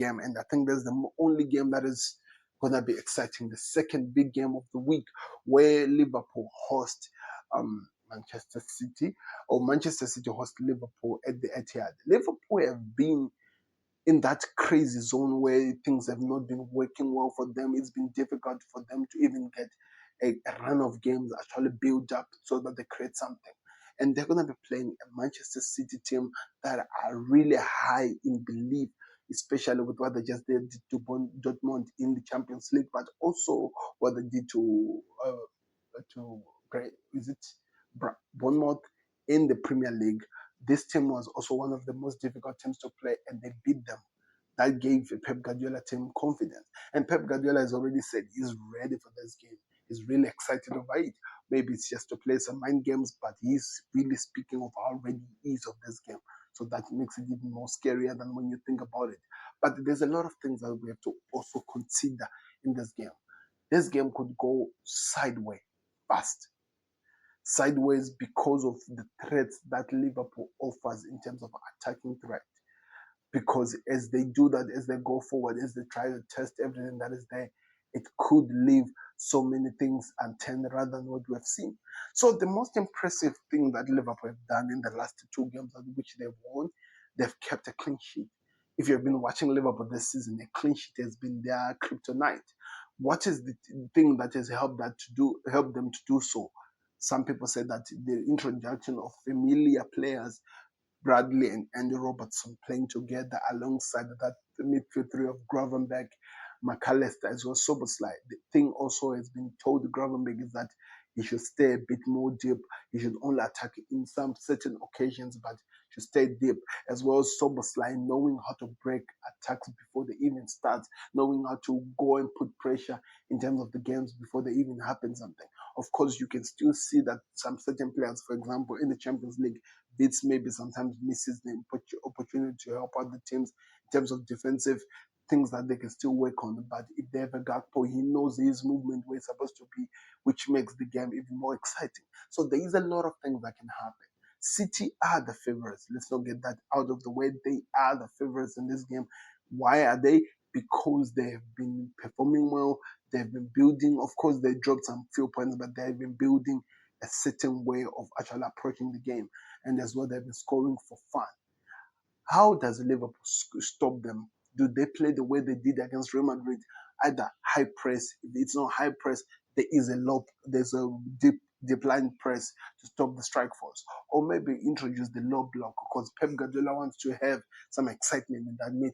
game, and I think that's the only game that is gonna be exciting. The second big game of the week, where Liverpool host Manchester City, or Manchester City host Liverpool at the Etihad. Liverpool have been in that crazy zone where things have not been working well for them. It's been difficult for them to even get a run of games actually build up so that they create something. And they're going to be playing a Manchester City team that are really high in belief, especially with what they just did to Dortmund in the Champions League, but also what they did to is it Bournemouth in the Premier League. This team was also one of the most difficult teams to play, and they beat them. That gave Pep Guardiola team confidence. And Pep Guardiola has already said he's ready for this game. He's really excited over it. Maybe it's just to play some mind games, but he's really speaking of how ready he is of this game. So that makes it even more scarier than when you think about it. But there's a lot of things that we have to also consider in this game. This game could go sideways fast. Sideways because of the threats that Liverpool offers in terms of attacking threat. Because as they do that, as they go forward, as they try to test everything that is there, it could leave so many things unturned rather than what we have seen. So the most impressive thing that Liverpool have done in the last two games at which they've won, they've kept a clean sheet. If you've been watching Liverpool this season, a clean sheet has been their kryptonite. What is the thing that has helped them to do so? Some people say that the introduction of familiar players, Bradley and Andy Robertson, playing together alongside that midfield three of Gravenberg, McAllister, as well as Soboslai. The thing also has been told Gravenberg is that he should stay a bit more deep. He should only attack in some certain occasions, but should stay deep. As well as Soboslai knowing how to break attacks before they even start, knowing how to go and put pressure in terms of the games before they even happen something. Of course, you can still see that some certain players, for example, in the Champions League, Beats maybe sometimes misses the opportunity to help out the teams in terms of defensive things that they can still work on. But if they have a Gakpo, he knows his movement where it's supposed to be, which makes the game even more exciting. So there is a lot of things that can happen. City are the favorites. Let's not get that out of the way. They are the favorites in this game. Why are they? Because they have been performing well. They've been building. Of course, they dropped some few points, but they've been building a certain way of actually approaching the game. And that's what they've been scoring for fun. How does Liverpool stop them? Do they play the way they did against Real Madrid? Either high press. If it's not high press, there is a low, there's a deep line press to stop the strike force, or maybe introduce the low block because Pep Guardiola wants to have some excitement in that midfield.